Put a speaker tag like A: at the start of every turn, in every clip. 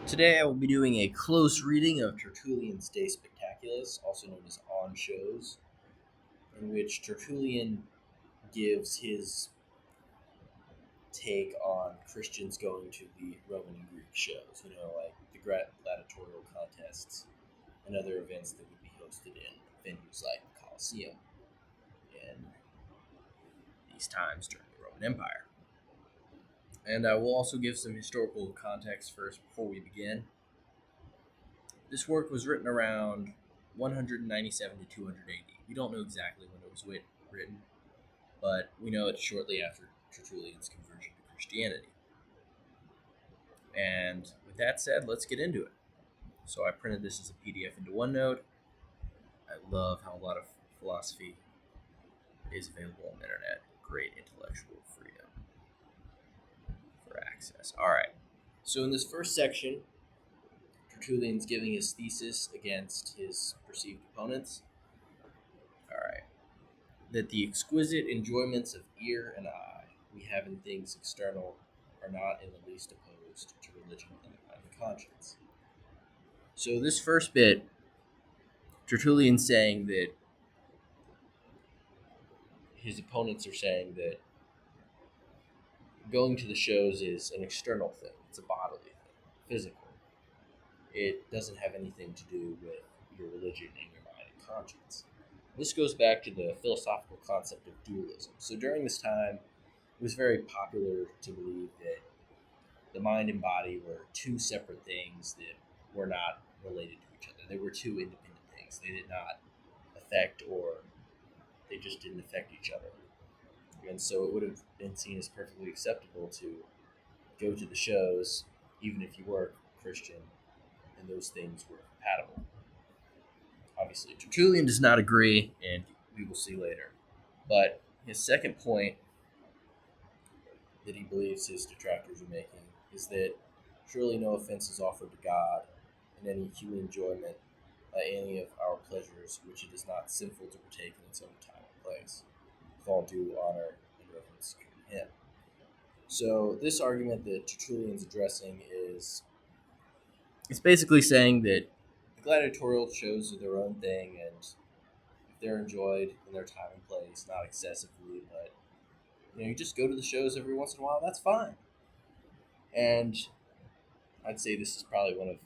A: Today I will be doing a close reading of Tertullian's De Spectaculis, also known as On Shows, in which Tertullian gives his take on Christians going to the Roman and Greek shows, like the gladiatorial contests and other events that would be hosted in venues like the Colosseum in these times during the Roman Empire. And I will also give some historical context first before we begin. This work was written around 197 to 200 AD. We don't know exactly when it was written, but we know it's shortly after Tertullian's conversion to Christianity. And with that said, let's get into it. So I printed this as a PDF into OneNote. I love how a lot of philosophy is available on the internet. Great intellectual freedom for access. All right. So in this first section, Tertullian's giving his thesis against his perceived opponents. All right. That the exquisite enjoyments of ear and eye we have in things external are not in the least opposed to religion and the conscience. So this first bit, Tertullian's saying that his opponents are saying that going to the shows is an external thing. It's a bodily thing, physical. It doesn't have anything to do with your religion and your mind and conscience. This goes back to the philosophical concept of dualism. So during this time, it was very popular to believe that the mind and body were two separate things that were not related to each other. They were two independent things. They did not affect, or they just didn't affect each other. And so it would have been seen as perfectly acceptable to go to the shows, even if you were Christian, and those things were compatible. Obviously, Tertullian does not agree, and we will see later. But his second point that he believes his detractors are making is that surely no offense is offered to God in any human enjoyment by any of our pleasures, which it is not sinful to partake in its own time and place, with all due honor and reverence to him. So this argument that Tertullian's addressing is it's basically saying that the gladiatorial shows are their own thing, and if they're enjoyed in their time and place, not excessively, but you just go to the shows every once in a while, that's fine. And I'd say this is probably one of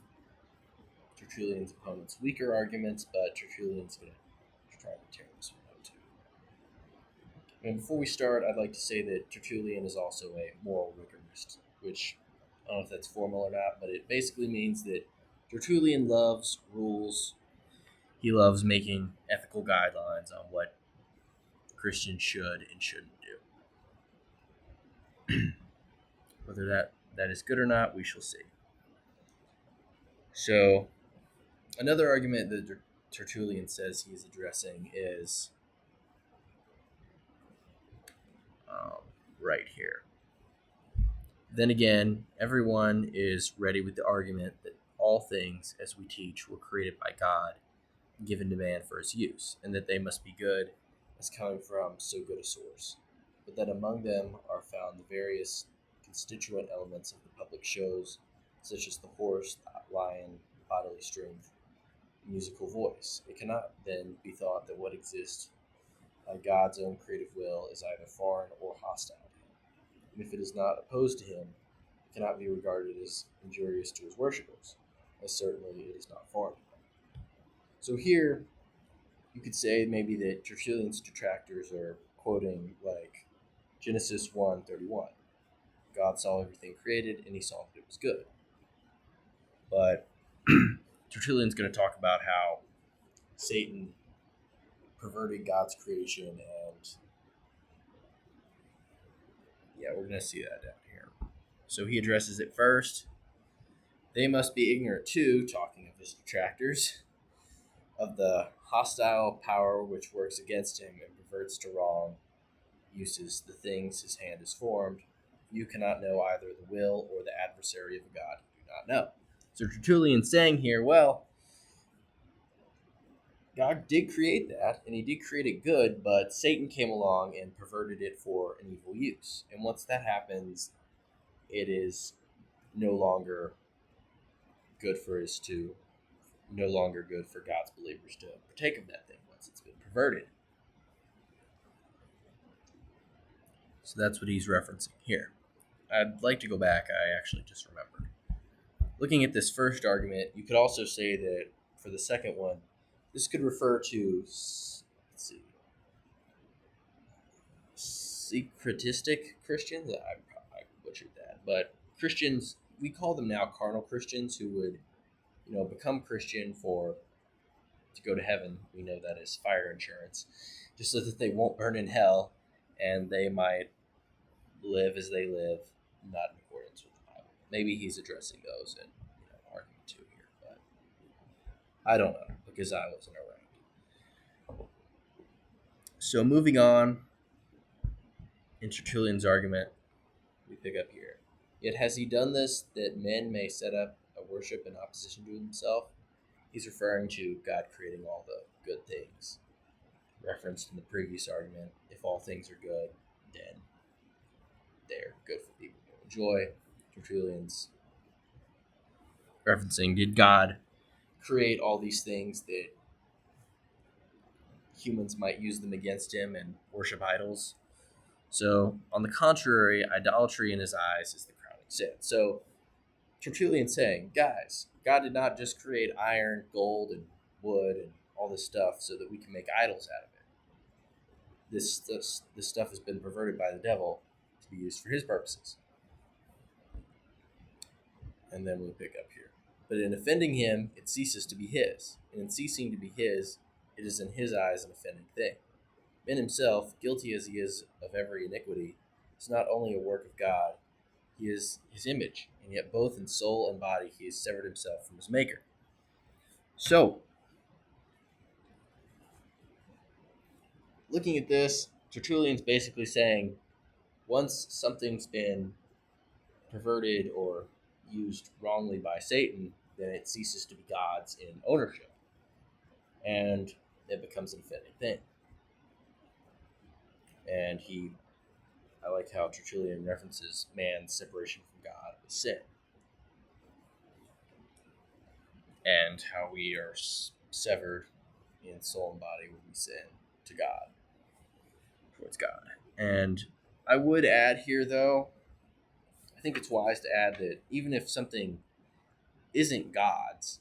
A: Tertullian's opponent's weaker arguments, but Tertullian's going to try to tear this one out too. And before we start, I'd like to say that Tertullian is also a moral rigorist, which I don't know if that's formal or not, but it basically means that Tertullian loves rules. He loves making ethical guidelines on what Christians should and shouldn't do. Whether that is good or not, we shall see. So, another argument that Tertullian says he is addressing is right here. Then again, everyone is ready with the argument that all things, as we teach, were created by God, given to man for his use, and that they must be good as coming from so good a source, but that among them are found the various constituent elements of the public shows, such as the horse, the lion, bodily strength, musical voice. It cannot then be thought that what exists by God's own creative will is either foreign or hostile to him. And if it is not opposed to him, it cannot be regarded as injurious to his worshippers, as certainly it is not foreign to them. So here, you could say maybe that Tertullian's detractors are quoting like Genesis 1:31. God saw everything created, and he saw that it was good. But Tertullian's going to talk about how Satan perverted God's creation, and we're going to see that down here. So he addresses it first. They must be ignorant too, talking of his detractors, of the hostile power which works against him and perverts to wrong uses the things his hand has formed. You cannot know either the will or the adversary of a God you do not know. So Tertullian's saying here, well, God did create that, and he did create it good, but Satan came along and perverted it for an evil use. And once that happens, it is no longer good for is to no longer good for God's believers to partake of that thing once it's been perverted. So that's what he's referencing here. I'd like to go back. I actually just remembered. Looking at this first argument, you could also say that for the second one, this could refer to, let's see, syncretistic Christians. I butchered that, but Christians, we call them now carnal Christians who would, become Christian to go to heaven. We know that as fire insurance, just so that they won't burn in hell, and they might live as they live, not in accordance with the Bible. Maybe he's addressing those in argument 2 here, but I don't know because I wasn't around. So moving on, in Tertullian's argument, we pick up here. Yet has he done this that men may set up a worship in opposition to himself? He's referring to God creating all the good things. Referenced in the previous argument, if all things are good, then they're good for people to enjoy. Tertullian's referencing, did God create all these things that humans might use them against him and worship idols? So, on the contrary, idolatry in his eyes is the crowning sin. So, Tertullian's saying, guys, God did not just create iron, gold, and wood and all this stuff so that we can make idols out of it. This stuff has been perverted by the devil to be used for his purposes. And then we'll pick up here. But in offending him, it ceases to be his. And in ceasing to be his, it is in his eyes an offending thing. Man himself, guilty as he is of every iniquity, is not only a work of God, he is his image, and yet both in soul and body he has severed himself from his maker. So, looking at this, Tertullian's basically saying, once something's been perverted or used wrongly by Satan, then it ceases to be God's in ownership, and it becomes an offending thing. And I like how Tertullian references man's separation from God with sin, and how we are severed in soul and body when we sin to God, towards God. And I would add here, though, I think it's wise to add that even if something isn't God's,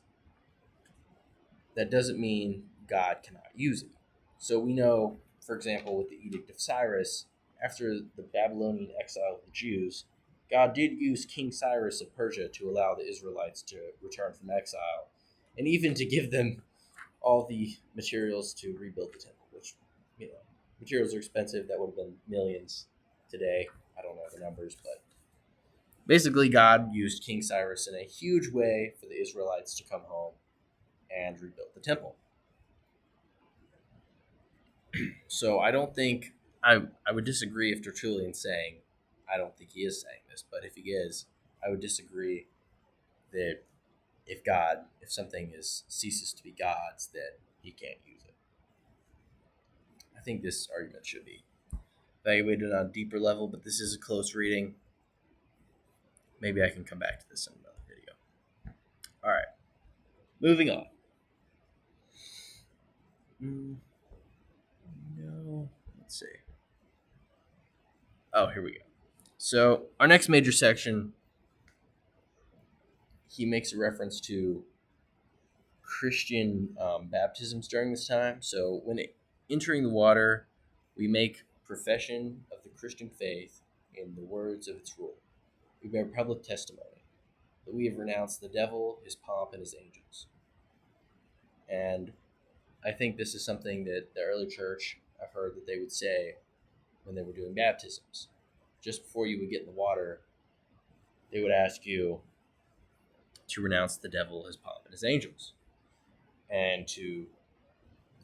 A: that doesn't mean God cannot use it. So we know, for example, with the Edict of Cyrus, after the Babylonian exile of the Jews, God did use King Cyrus of Persia to allow the Israelites to return from exile, and even to give them all the materials to rebuild the temple, which, materials are expensive. That would have been millions today. I don't know the numbers, but basically God used King Cyrus in a huge way for the Israelites to come home and rebuild the temple. So I don't think, I would disagree if Tertullian's saying, I don't think he is saying this, but if he is, I would disagree that if something ceases to be God's, that he can't use it. I think this argument should be evaluated on a deeper level, but this is a close reading. Maybe I can come back to this in another video. All right, moving on. No, let's see. Oh, here we go. So our next major section, he makes a reference to Christian baptisms during this time. So when entering the water, we make profession of the Christian faith in the words of its rule. We bear public testimony that we have renounced the devil, his pomp, and his angels. And I think this is something that the early church, I've heard that they would say when they were doing baptisms. Just before you would get in the water, they would ask you to renounce the devil, his pomp, and his angels, and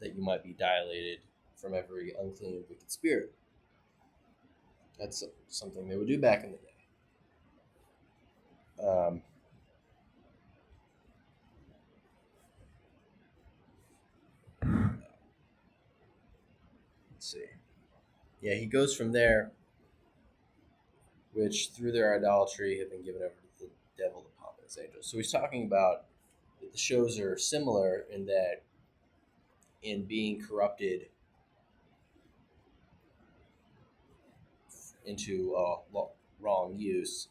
A: that you might be dilated from every unclean and wicked spirit. That's something they would do back in the day. Let's see. Yeah, he goes from there, which through their idolatry have been given over to the devil, the pomp, and as angels. So he's talking about that the shows are similar in that in being corrupted into wrong use,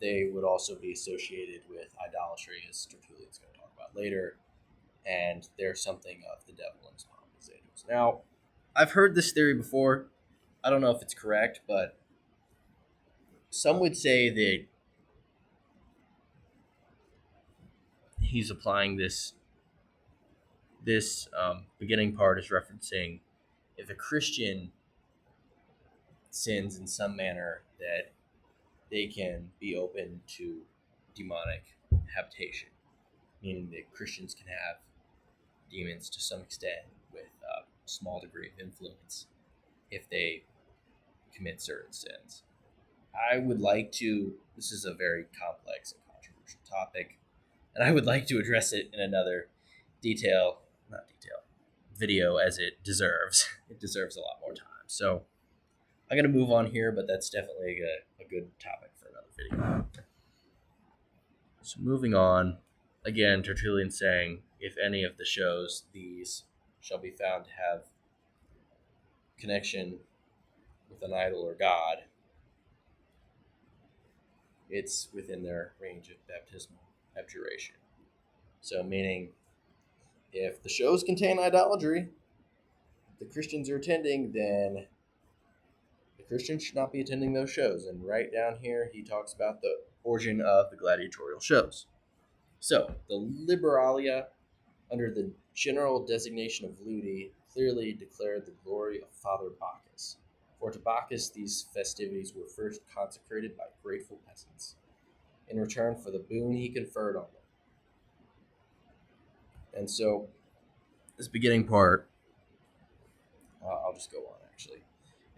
A: they would also be associated with idolatry, as Tertullian's going to talk about later, and they're something of the devil and his pompous angels. Now, I've heard this theory before. I don't know if it's correct, but some would say that he's applying this beginning part is referencing if a Christian sins in some manner that they can be open to demonic habitation, meaning that Christians can have demons to some extent with a small degree of influence if they commit certain sins. I would like to, this is a very complex and controversial topic, and I would like to address it in another video as it deserves. It deserves a lot more time. So I'm going to move on here, but that's definitely a good topic for another video. So moving on, again, Tertullian saying, if any of the shows, these shall be found to have connection with an idol or god, it's within their range of baptismal abjuration. So meaning, if the shows contain idolatry, the Christians are attending, then the Christians should not be attending those shows. And right down here, he talks about the origin of the gladiatorial shows. So, the Liberalia, under the general designation of Ludi, clearly declared the glory of Father Bacchus. For to Bacchus, these festivities were first consecrated by grateful peasants, in return for the boon he conferred on them. And so, this beginning part, I'll just go on actually.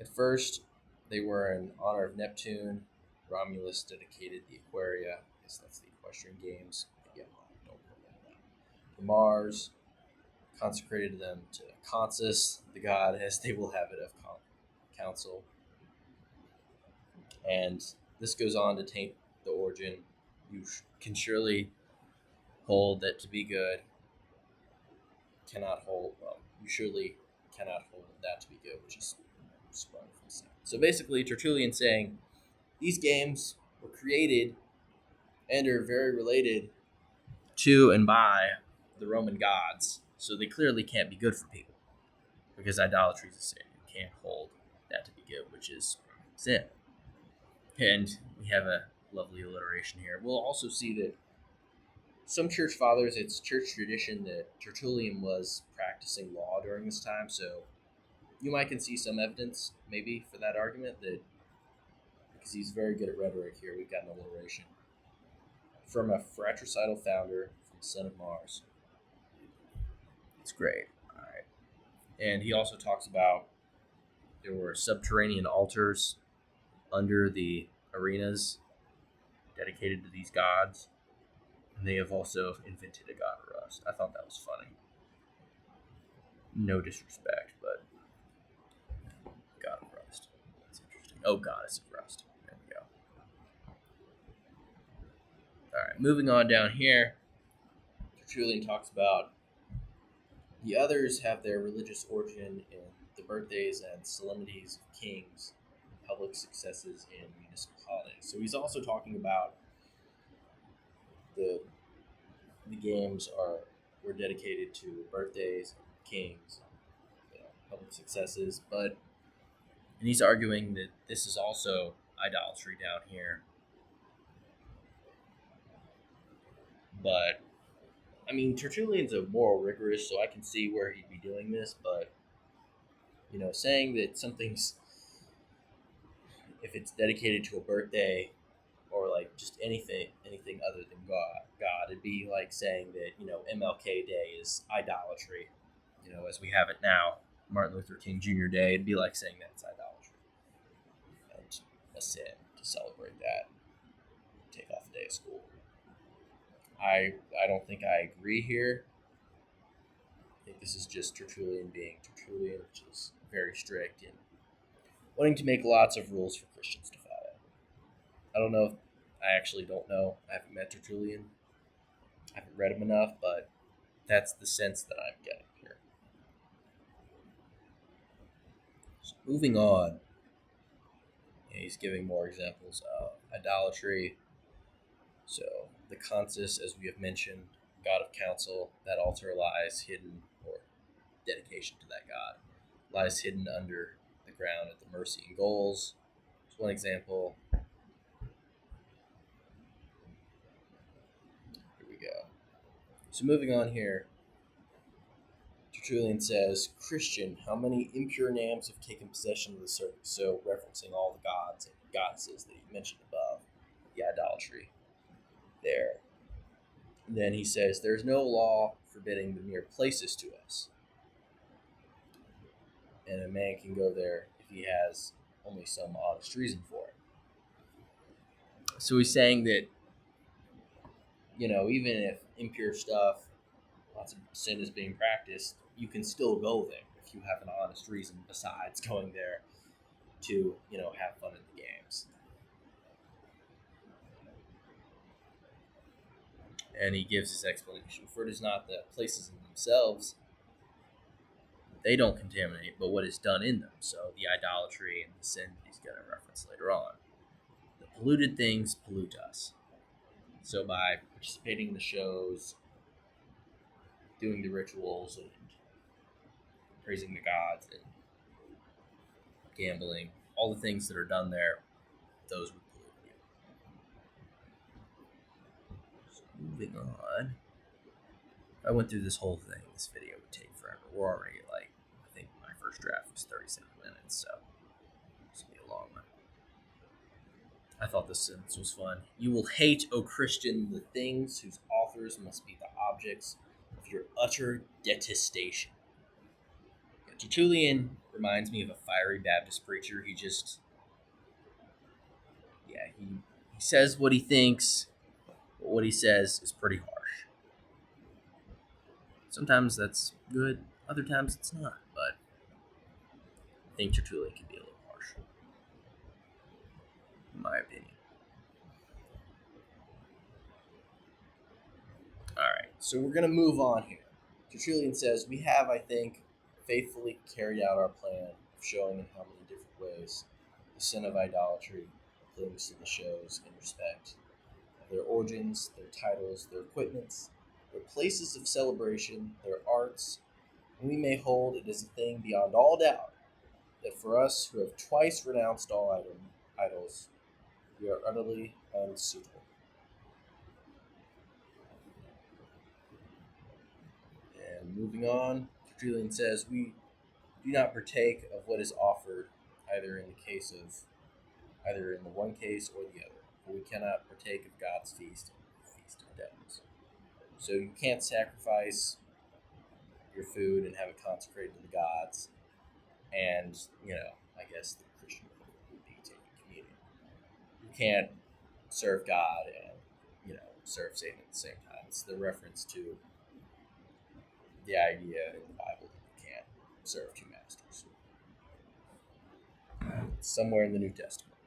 A: At first, they were in honor of Neptune. Romulus dedicated the Aquaria, I guess that's the equestrian games. Yeah, don't put that down. To Mars, consecrated them to Consus, the god, as they will have it, of council. And this goes on to taint the origin. You can surely hold that to be good. You surely cannot hold that to be good, which is sprung from sin. So basically, Tertullian saying these games were created and are very related to and by the Roman gods, so they clearly can't be good for people because idolatry is a sin. You can't hold that to be good, which is sin. And we have a lovely alliteration here. We'll also see that some church fathers, it's church tradition that Tertullian was practicing law during this time, so you might can see some evidence, maybe, for that argument, that because he's very good at rhetoric here, we've got an alliteration. From a fratricidal founder, from the son of Mars. It's great. All right. And he also talks about there were subterranean altars under the arenas dedicated to these gods. And they have also invented a god of rust. I thought that was funny. No disrespect, but god of rust. That's interesting. Oh, goddess of rust. There we go. Alright, moving on down here. Tertullian talks about the others have their religious origin in the birthdays and solemnities of kings, public successes in municipal holidays. So he's also talking about the games were dedicated to birthdays, kings, public successes, and he's arguing that this is also idolatry down here. But I mean, Tertullian's a moral rigorist, so I can see where he'd be doing this, but saying that something's, if it's dedicated to a birthday or like just anything other than God, it'd be like saying that MLK Day is idolatry, as we have it now, Martin Luther King Jr. Day. It'd be like saying that's idolatry and a sin to celebrate that, take off a day of school. I don't think I agree here. I think this is just Tertullian being Tertullian, which is very strict and wanting to make lots of rules for Christians to follow. I don't know if I actually don't know. I haven't met Tertullian. I haven't read him enough, but that's the sense that I'm getting here. So moving on, he's giving more examples of idolatry. So the consus, as we have mentioned, god of counsel, that altar lies hidden, or dedication to that god, lies hidden under the ground at the mercy and goals. That's one example. Here we go. So moving on here, Tertullian says, Christian, how many impure names have taken possession of the circle? So referencing all the gods and goddesses that you mentioned above, the idolatry there. And then he says, there's no law forbidding the mere places to us. And a man can go there if he has only some honest reason for it. So he's saying that, even if impure stuff, lots of sin is being practiced, you can still go there if you have an honest reason besides going there to, have fun in the games. And he gives his explanation. For it is not the places in themselves, they don't contaminate, but what is done in them. So the idolatry and the sin he's going to reference later on. The polluted things pollute us. So by participating in the shows, doing the rituals, and praising the gods, and gambling, all the things that are done there, those would pollute you. So moving on. I went through this whole thing. This video would take forever. We're already I think my first draft was 37 minutes, so this will be a long one. I thought this sentence was fun. You will hate, O Christian, the things whose authors must be the objects of your utter detestation. Tertullian reminds me of a fiery Baptist preacher. He says what he thinks, but what he says is pretty harsh. Sometimes that's good, other times it's not, but I think Tertullian can be a little harsh, in my opinion. Alright, so we're going to move on here. Tertullian says, we have, I think, faithfully carried out our plan of showing in how many different ways the sin of idolatry clings to the shows in respect of their origins, their titles, their equipments, their places of celebration, their arts, and we may hold it as a thing beyond all doubt that for us who have twice renounced all idols, we are utterly unsuitable. And moving on, Tertullian says, we do not partake of what is offered either in the one case or the other, for we cannot partake of God's feast and the feast of devils. So you can't sacrifice your food and have it consecrated to the gods, and I guess the Christian would be taking communion. You can't serve God and serve Satan at the same time. It's the reference to the idea in the Bible that you can't serve two masters. It's somewhere in the New Testament.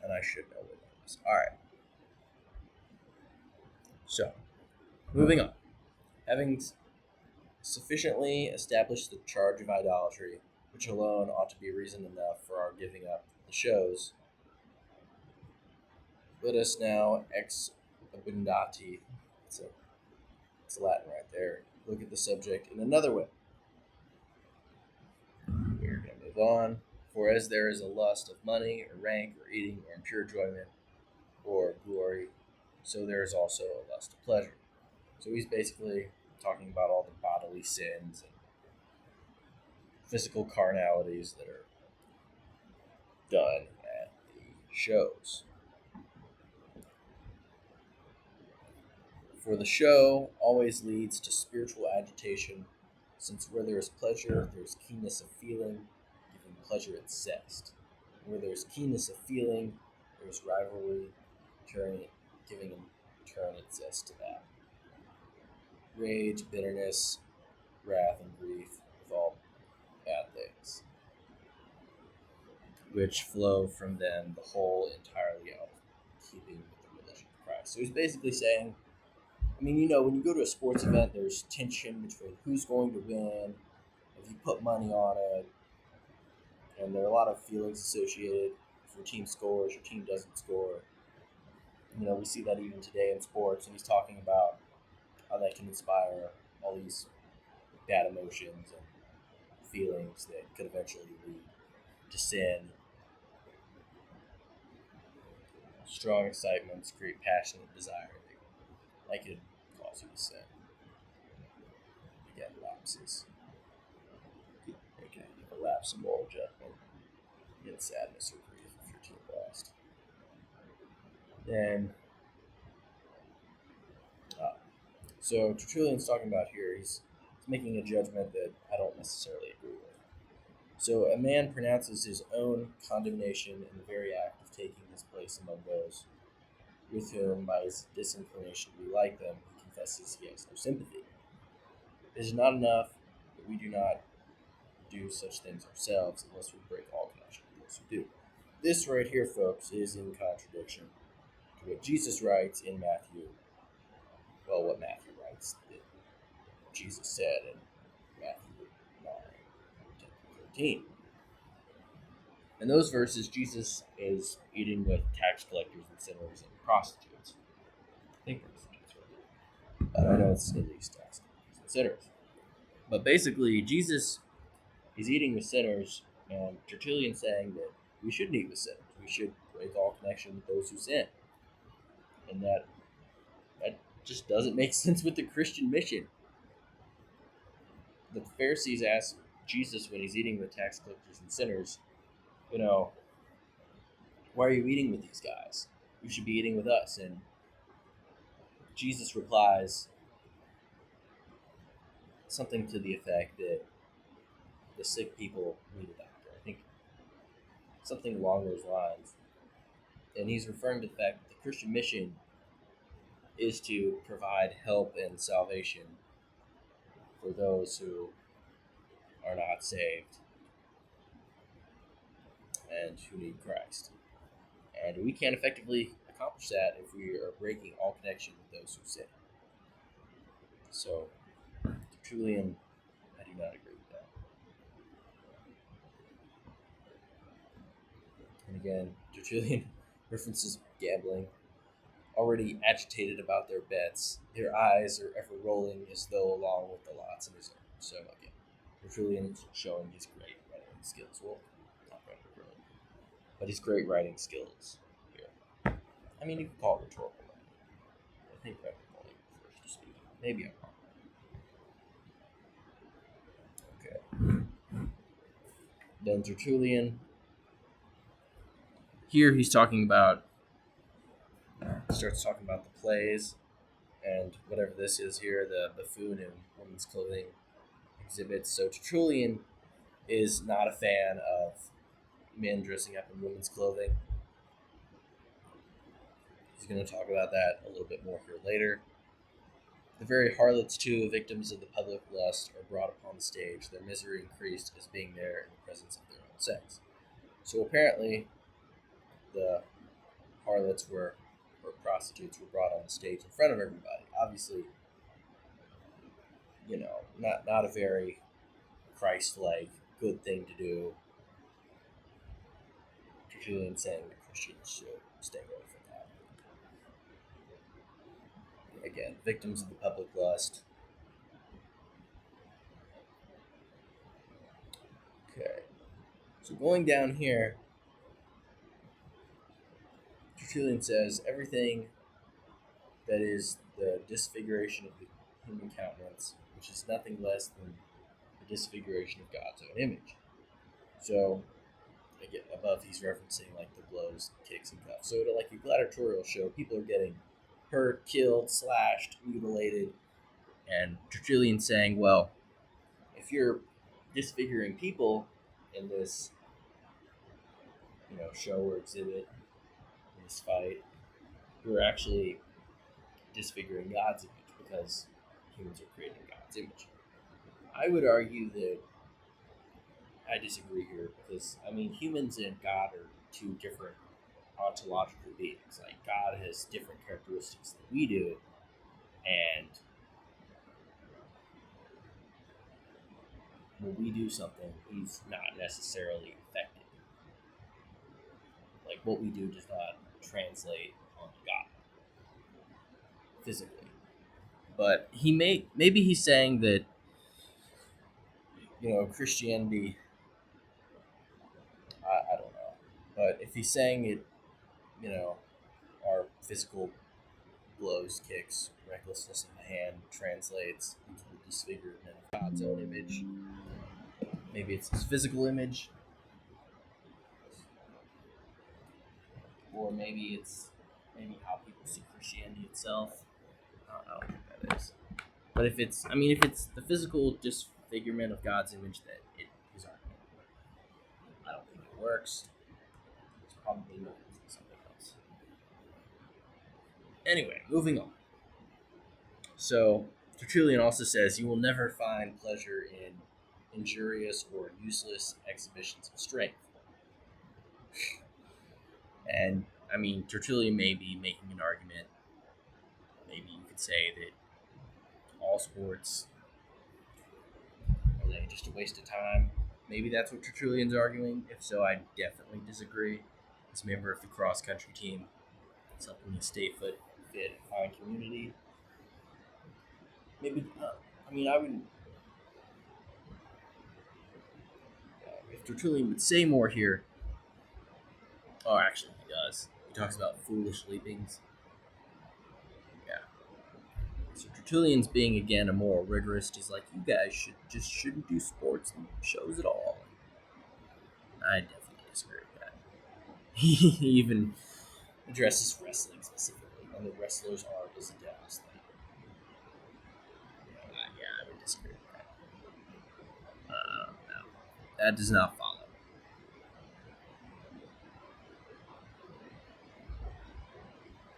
A: And I should know what it is. Alright. So, moving on. Having sufficiently established the charge of idolatry, which alone ought to be reason enough for our giving up the shows, let us now ex abundati, it's Latin right there, look at the subject in another way. We're going to move on. For as there is a lust of money, or rank, or eating, or impure enjoyment, or glory, so there is also a lust of pleasure. So he's basically talking about all the bodily sins and physical carnalities that are done at the shows. For the show always leads to spiritual agitation, since where there is pleasure, there is keenness of feeling, giving pleasure its zest. And where there is keenness of feeling, there is rivalry, giving in turn its zest to that. Rage, bitterness, wrath, and grief, with all bad things. which flow from them the whole entirely out of keeping with the religion of Christ. So he's basically saying, I mean, when you go to a sports event, there's tension between who's going to win, if you put money on it, and there are a lot of feelings associated. If your team scores, your team doesn't score. We see that even today in sports, and he's talking about how that can inspire all these bad emotions and feelings that could eventually lead to sin. Strong excitements create passionate desire. That could cause you to sin. Again, lapses. Okay, you have a lapse in moral judgment. Get sadness or grief if your team lost. Then, so Tertullian's talking about here, he's making a judgment that I don't necessarily agree with. So a man pronounces his own condemnation in the very act of taking his place among those with whom, by his disinclination to be like them, he confesses he has no sympathy. It is not enough that we do not do such things ourselves unless we break all connection with those who do. This right here, folks, is in contradiction to what Jesus writes in Matthew. Well, what Matthew writes that Jesus said in Matthew 9, 10 13. In those verses, Jesus is eating with tax collectors and sinners and prostitutes. I think prostitutes, right? I know it's at least tax collectors and sinners. But basically, Jesus is eating with sinners, and Tertullian's saying that we shouldn't eat with sinners. We should break all connection with those who sin. And that just doesn't make sense with the Christian mission. The Pharisees ask Jesus when he's eating with tax collectors and sinners, why are you eating with these guys? You should be eating with us. And Jesus replies something to the effect that the sick people need a doctor. I think something along those lines. And he's referring to the fact that the Christian mission is to provide help and salvation for those who are not saved and who need Christ. And we can't effectively accomplish that if we are breaking all connection with those who sin. So, Tertullian, I do not agree with that. And again, Tertullian references gambling. Already agitated about their bets, their eyes are ever rolling as though along with the lots in his own. So again, Tertullian is showing his great writing skills. Well, not very really, but his great writing skills here. I mean, you could call it rhetorical writing. I think rhetorical only refers to speaking. Maybe I'm wrong. Okay. Then Tertullian. Here he's talking about. Starts talking about the plays and whatever this is here, the buffoon in women's clothing exhibits. So Tertullian is not a fan of men dressing up in women's clothing. He's going to talk about that a little bit more here later. The very harlots, too, victims of the public lust, are brought upon the stage, their misery increased as being there in the presence of their own sex. So apparently the harlots or prostitutes were brought on the stage in front of everybody. Obviously, not a very Christ-like good thing to do. Tertullian saying that Christians should stay away from that. Again, victims of the public lust. Okay. So going down here, Tertullian says everything that is the disfiguration of the human countenance, which is nothing less than the disfiguration of God's own image. So, again, above he's referencing like the blows, kicks, and cuffs. So, to like a gladiatorial show, people are getting hurt, killed, slashed, mutilated, and Tertullian saying, well, if you're disfiguring people in this, show or exhibit, in this fight, you're actually disfiguring God's image because humans are created in God's image. I would argue that I disagree here because I mean humans and God are two different ontological beings. Like God has different characteristics than we do, and when we do something, He's not necessarily affected. Like what we do does not translate on God physically. But maybe he's saying that Christianity. I don't know, but if he's saying it, you know, our physical blows, kicks, recklessness of the hand translates into the disfigurement of God's own image. Maybe it's his physical image, or maybe how people see Christianity itself. I don't think that is. But if it's the physical disfigurement of God's image that it is argument, I don't think it works. It's probably not something else. Anyway, moving on. So Tertullian also says you will never find pleasure in injurious or useless exhibitions of strength. And I mean, Tertullian may be making an argument. Maybe you could say that all sports are they just a waste of time. Maybe that's what Tertullian's arguing. If so, I definitely disagree. As a member of the cross country team, it's helping me stay fit and find community. Maybe I would. If Tertullian would say more here, oh, actually, he does. He talks about foolish leapings. Yeah. So Tertullian's being again a moral rigorist. He's like, you guys shouldn't do sports and shows at all. I definitely disagree with that. He even addresses wrestling specifically, and the wrestlers are his devil's thing. Yeah, I would disagree with that. No, that does not follow.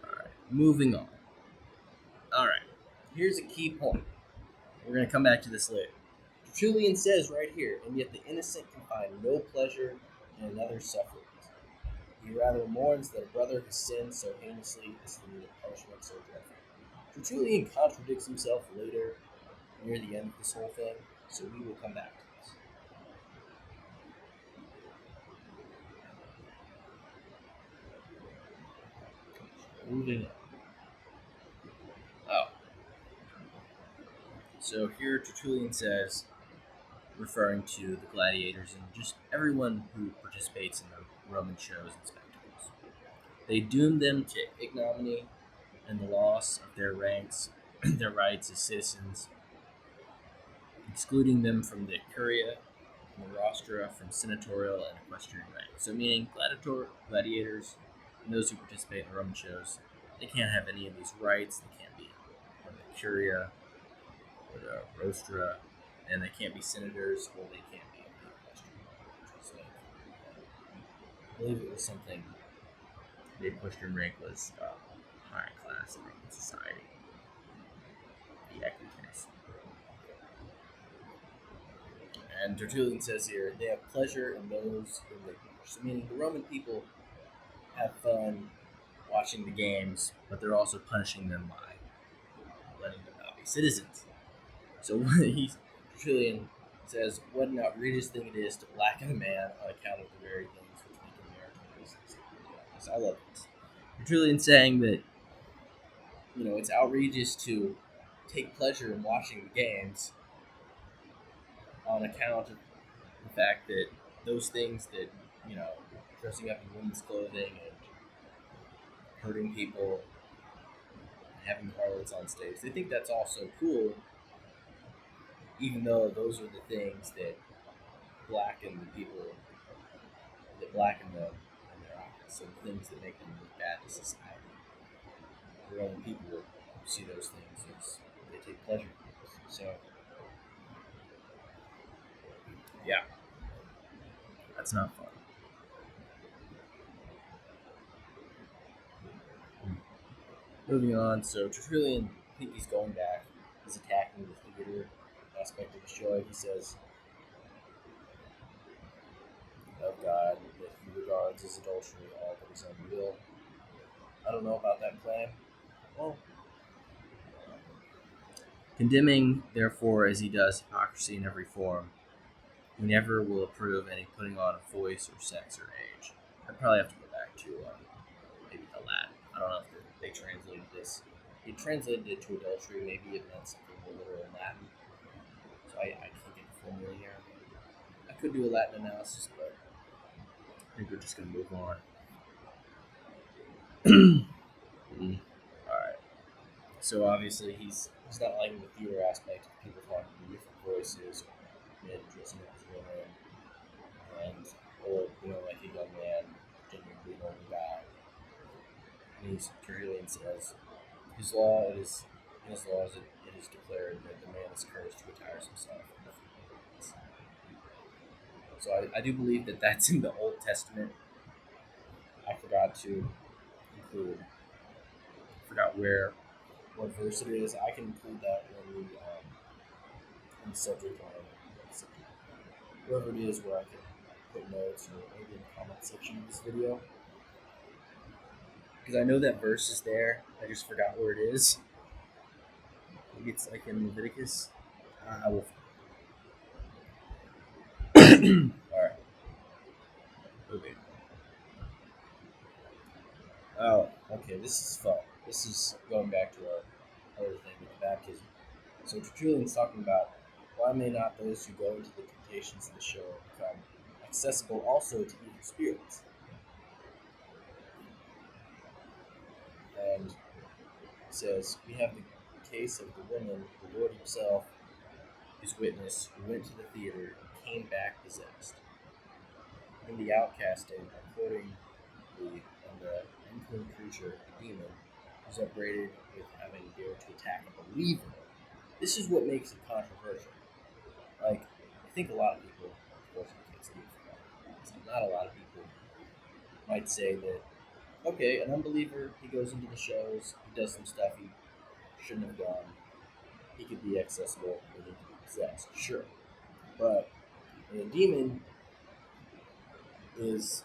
A: All right, moving on. All right, here's a key point. We're going to come back to this later. Tertullian says right here, and yet the innocent can find no pleasure in another's sufferings. He rather mourns that a brother has sinned so heinously as to need a punishment so dreadful. Tertullian contradicts himself later, near the end of this whole thing, so we will come back to this. Moving on. Oh. So here Tertullian says, referring to the gladiators and just everyone who participates in the Roman shows and spectacles. They doom them to ignominy and the loss of their ranks, their rights as citizens, excluding them from the curia and the rostra from senatorial and equestrian rank. So meaning gladiators and those who participate in the Roman shows, they can't have any of these rights. They can't be on the curia or the rostra, and they can't be senators, or they can't be in the equestrian rank. So I believe it was something. The equestrian rank was high class in Roman society. The equites. And Tertullian says here, they have pleasure in those whom they punish. So meaning the Roman people have fun watching the games, but they're also punishing them by letting them not be citizens. So Tertullian says, what an outrageous thing it is to blacken a man on account of the very things which make him meritorious. So I love this. Tertullian's saying that, it's outrageous to take pleasure in watching the games on account of the fact that those things that, dressing up in women's clothing and hurting people, having harlots on stage, they think that's all so cool, even though those are the things that blacken the people, that blacken them in their eyes, so the things that make them look bad to society. The Roman people see those things as they take pleasure in those. So, yeah, that's not fun. Moving on, so Tertullian, I think he's going back. He's attacking the theater aspect of the show. He says, of God that he regards as adultery all that is unreal. I don't know about that claim. Well, condemning, therefore, as he does hypocrisy in every form, he never will approve any putting on of voice or sex or age. I'd probably have to go back to maybe the Latin. I don't know if they translated this. He translated it to adultery. Maybe it meant something more literal in Latin. So I can't get the formula here. I could do a Latin analysis, but I think we're just going to move on. Alright. So obviously he's not liking the theater aspect of people talking in different voices, men dressing up as women, and or like a young man pretending to be an older guy. And Tertullian says, in his laws it is declared that the man is cursed who retires himself. So I do believe that that's in the Old Testament. I forgot to include. I forgot what verse it is. I can include that in the subject line. Wherever it is where I can put notes or maybe in the comment section of this video. Because I know that verse is there. I just forgot where it is. Maybe it's like in Leviticus. I will. Alright. Okay. Oh, okay. This is fun. This is going back to our other thing with the baptism. So Tertullian's talking about why may not those who go into the temptations of the show become accessible also to evil spirits? And he says, we have the case of the woman, the Lord himself, his witness, who went to the theater and came back possessed. In the outcasting, quoting the unclean creature, the demon, is upbraided with having dared to attack a believer. This is what makes it controversial. Like, I think a lot of people, of course I can't speak for that, not a lot of people might say that, okay, an unbeliever, he goes into the shows, he does some stuff he shouldn't have done, he could be accessible, and he could be possessed, sure. But a demon is,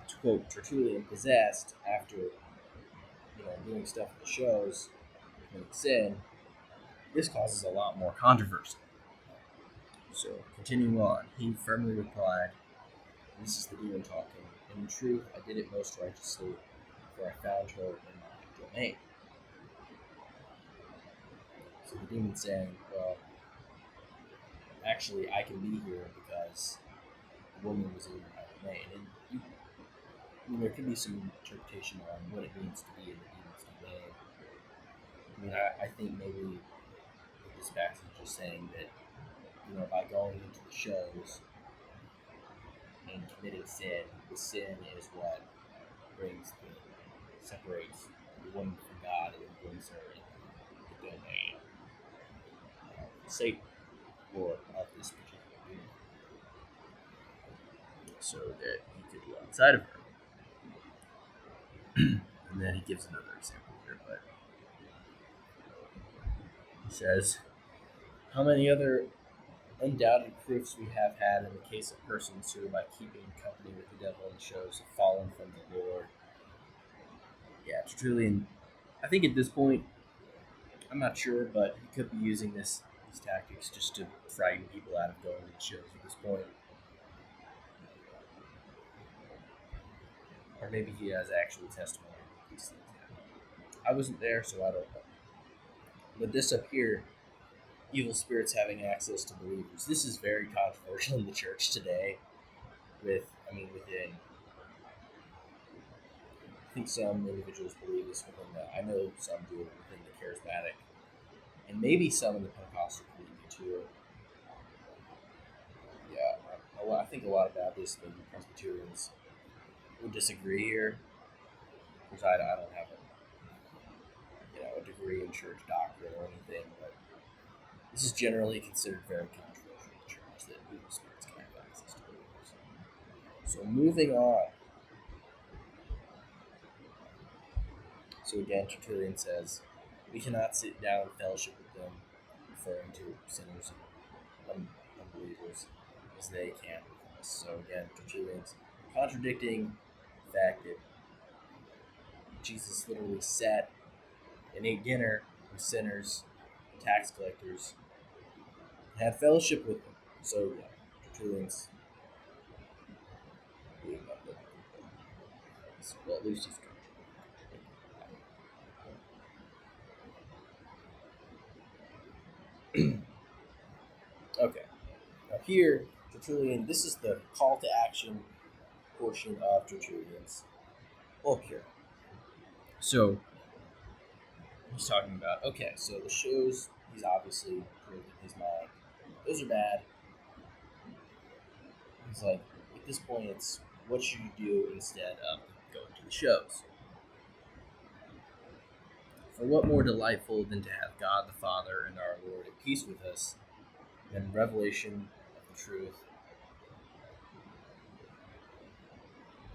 A: to quote Tertullian, possessed after doing stuff at the shows, committing sin. This causes a lot more controversy. So, continuing on, he firmly replied, this is the demon talking, in truth, I did it most righteously, for I found her in my domain. So the demon saying, well, actually, I can be here because the woman was in my domain. And there could be some interpretation on what it means to be in the demon's domain. I think maybe this passage is saying that, by going into the shows and committing sin, the sin is what separates the woman from God and brings her in the domain of Satan, or of this particular demon, so that he could go outside of her. And then he gives another example here, but he says, how many other undoubted proofs we have had in the case of persons who, by keeping company with the devil in the shows, have fallen from the Lord. Yeah, Tertullian, I think at this point, I'm not sure, but he could be using these tactics just to frighten people out of going to the shows at this point. Or maybe he has actual testimony of these things happening. I wasn't there, so I don't know. But this up here, evil spirits having access to believers, this is very controversial in the church today. Within, I think some individuals believe this within I know some do it within the charismatic, and maybe some in the Pentecostal community too. Yeah, I think a lot of Baptists and Presbyterians would disagree here, because I don't have a degree in church doctrine or anything, but this is generally considered very controversial in the church, that evil spirits can have access to believers. So moving on. So again, Tertullian says, we cannot sit down and fellowship with them, referring to sinners and unbelievers, as they can. So again, Tertullian's contradicting the fact that Jesus literally sat and ate dinner with sinners, tax collectors, had fellowship with them. So yeah, Tertullian's being well, at least he's contradicting. Okay, now here, Tertullian, this is the call to action portion of Tertullian's book here. So he's talking about, okay, so the shows he's obviously proved in his mind, those are bad. He's like, at this point, it's what should you do instead of going to the shows? For what more delightful than to have God the Father and our Lord at peace with us than revelation of the truth,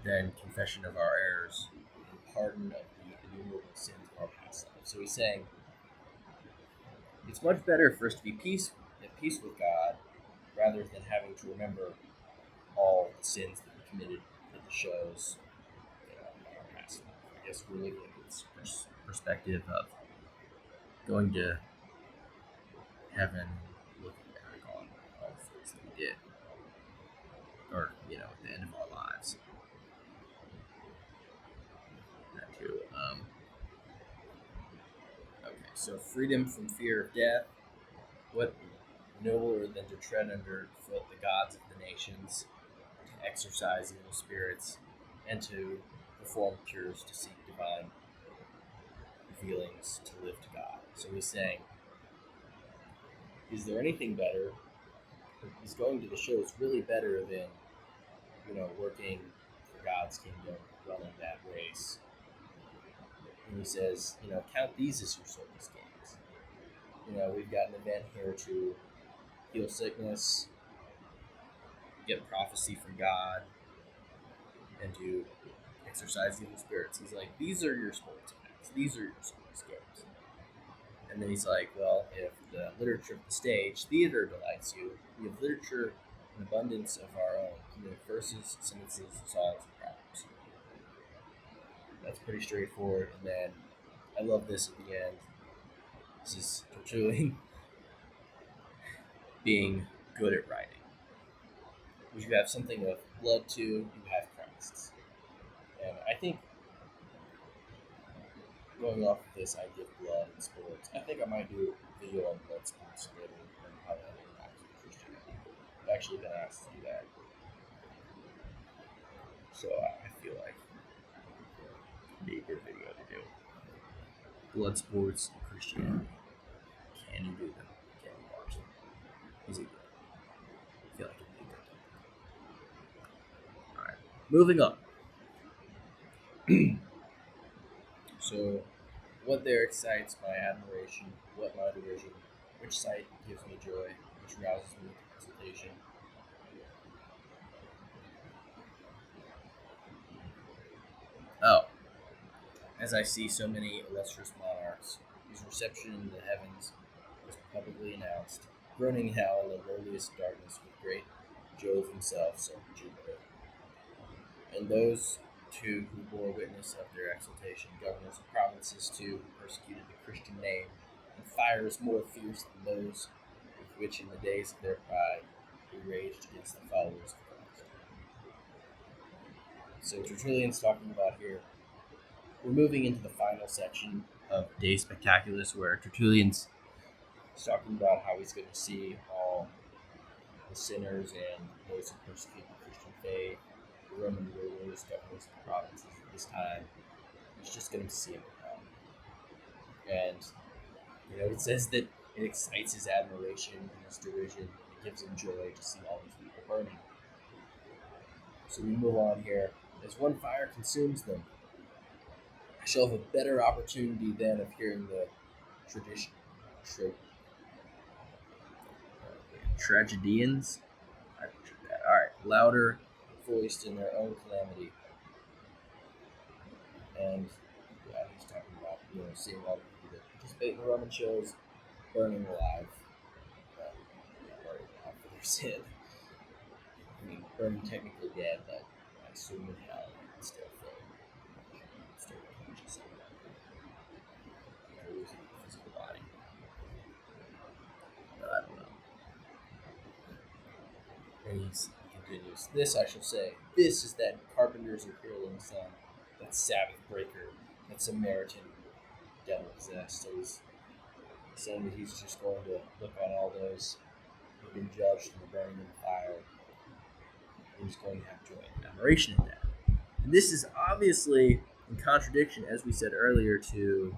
A: than confession of our errors, and pardon of the innumerable sins of our past lives? So he's saying, it's much better for us to be at peace with God rather than having to remember all the sins that we committed at the shows, in our past life. I guess really in its perspective of going to heaven, looking back on all the things that we did, or at the end of our lives. That too. Okay, so freedom from fear of death. What nobler than to tread underfoot the gods of the nations, to exorcise evil spirits, and to perform cures to seek divine feelings to live to God. So he's saying, is there anything better? He's going to the show. It's really better than, working for God's kingdom, running that race. And he says, count these as your service gains. We've got an event here to heal sickness, get prophecy from God, and to exorcise evil spirits. He's like, these are your sports events. These are your sports games. And then he's like, well, if the literature of the stage, theater delights you, we have literature in abundance of our own, verses, sentences, songs, and proverbs. That's pretty straightforward. And then I love this at the end. This is Tertullian being good at writing. Which you have something of blood to, you have Christ's. And I think, going off of this idea of blood and sports, I think I might do a video on blood sports later and how that interacts with Christianity. I've actually been asked to do that. So I feel like it'd be a good video to do. Blood sports and Christianity. Can you do them? Can you watch them? Is it good? I feel like it'd be a good thing. Alright. Moving on. So, what there excites my admiration, what my derision, which sight gives me joy, which rouses me to exultation. Oh, as I see so many illustrious monarchs, whose reception in the heavens was publicly announced, groaning now in the lowliest darkness with great Jove himself, son of Jupiter, and those two who bore witness of their exultation, governors of provinces too, who persecuted the Christian name, and fires more fierce than those with which in the days of their pride they raged against the followers of Christ. So Tertullian's talking about here, we're moving into the final section of De Spectaculis, where Tertullian's talking about how he's going to see all the sinners and those who persecute the Christian faith, the Roman rulers, governors of the provinces at this time. He's just going to see them come. And, it says that it excites his admiration and his derision. It gives him joy to see all these people burning. So we move on here. As one fire consumes them, I shall have a better opportunity then of hearing the tragedians. I pictured that. All right, louder voiced in their own calamity. And he's talking about seeing all the people that participate in the Roman shows burning alive, burning alive for their sin. I mean, burning technically dead, but I assume in hell it's still still conscious of that. Losing the physical body. But I don't know. And he continues, this I shall say, this is that carpenter's or hurling son, that Sabbath breaker, that Samaritan devil possessed. So he's saying that he's just going to look on all those who've been judged and burning in the fire, and he's going to have joy and admiration in that. And this is obviously in contradiction, as we said earlier, to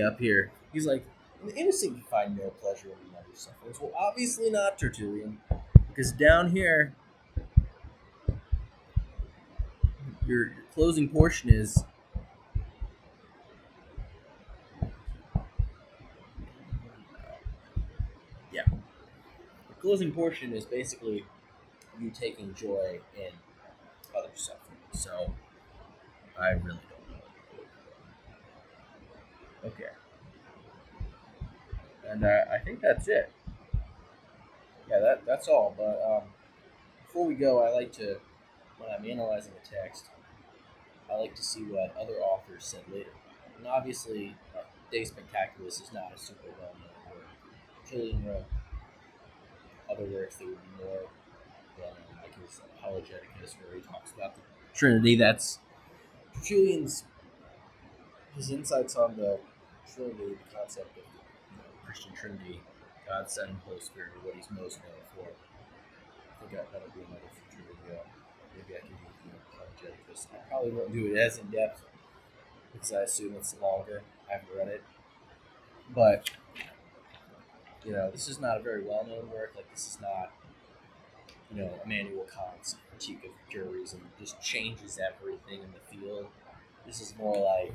A: up here. He's like, the innocent can find no pleasure in another's sufferings. Well, obviously not, Tertullian, because down here, your closing portion is the closing portion is basically you taking joy in other suffering. So I really don't know. Okay. And I think that's it. Yeah, that's all. But before we go, I like to, when I'm analyzing a text, I like to see what other authors said later. And obviously, De Spectaculis is not a super well-known work. Tertullian wrote other works that would be more well-known, like his Apologeticus, where he talks about the Trinity. That's Tertullian's his insights on the Trinity, the concept of the Christian Trinity, God, Son, and Holy Spirit, are what he's most known for. I think that'll be another future video. Maybe I can do Apologeticus. I probably won't do it as in depth because I assume it's longer. I haven't read it, but this is not a very well-known work. Like, this is not Immanuel Kant's critique of purism just changes everything in the field. This is more like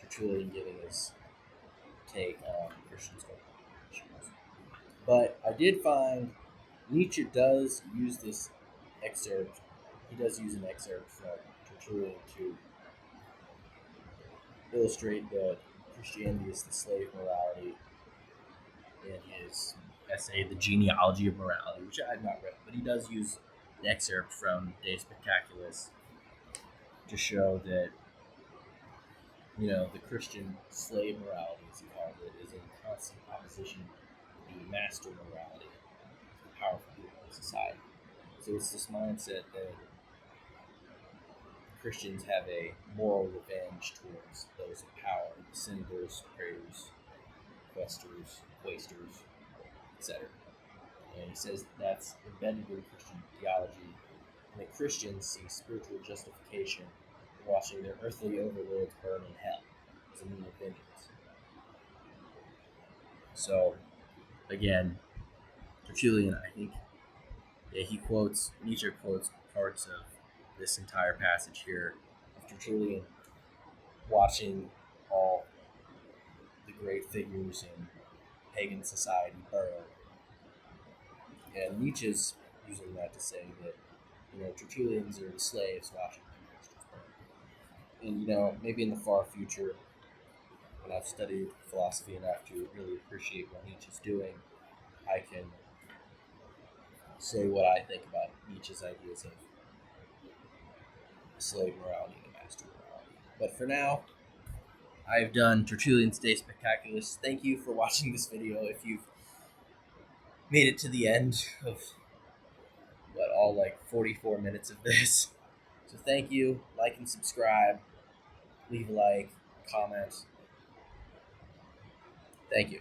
A: Tertullian giving his take on Christian's questions. But I did find Nietzsche does use this excerpt. He does use an excerpt from Tertullian to illustrate that Christianity is the slave morality in his essay, The Genealogy of Morality, which I had not read, but he does use an excerpt from De Spectaculis to show that the Christian slave morality, as he calls it, is in constant opposition to the master morality, the powerful people in society. So it's this mindset that Christians have a moral revenge towards those in power, senators, prayers, questors, wasters, etc. And he says that's embedded in Christian theology, and that Christians see spiritual justification in watching their earthly overlords burn in hell as a means of vengeance. So, again, Tertullian, I think, Nietzsche quotes parts of this entire passage here of Tertullian watching all the great figures in pagan society burn. And Nietzsche's using that to say that, Tertullians are the slaves watching their masters burn. And, maybe in the far future, when I've studied philosophy enough to really appreciate what Nietzsche's doing, I can say what I think about Nietzsche's ideas of slave morality and master morality. But for now, I've done Tertullian's De Spectaculis. Thank you for watching this video. If you've made it to the end of all 44 minutes of this. So thank you. Like and subscribe. Leave a like, comment. Thank you.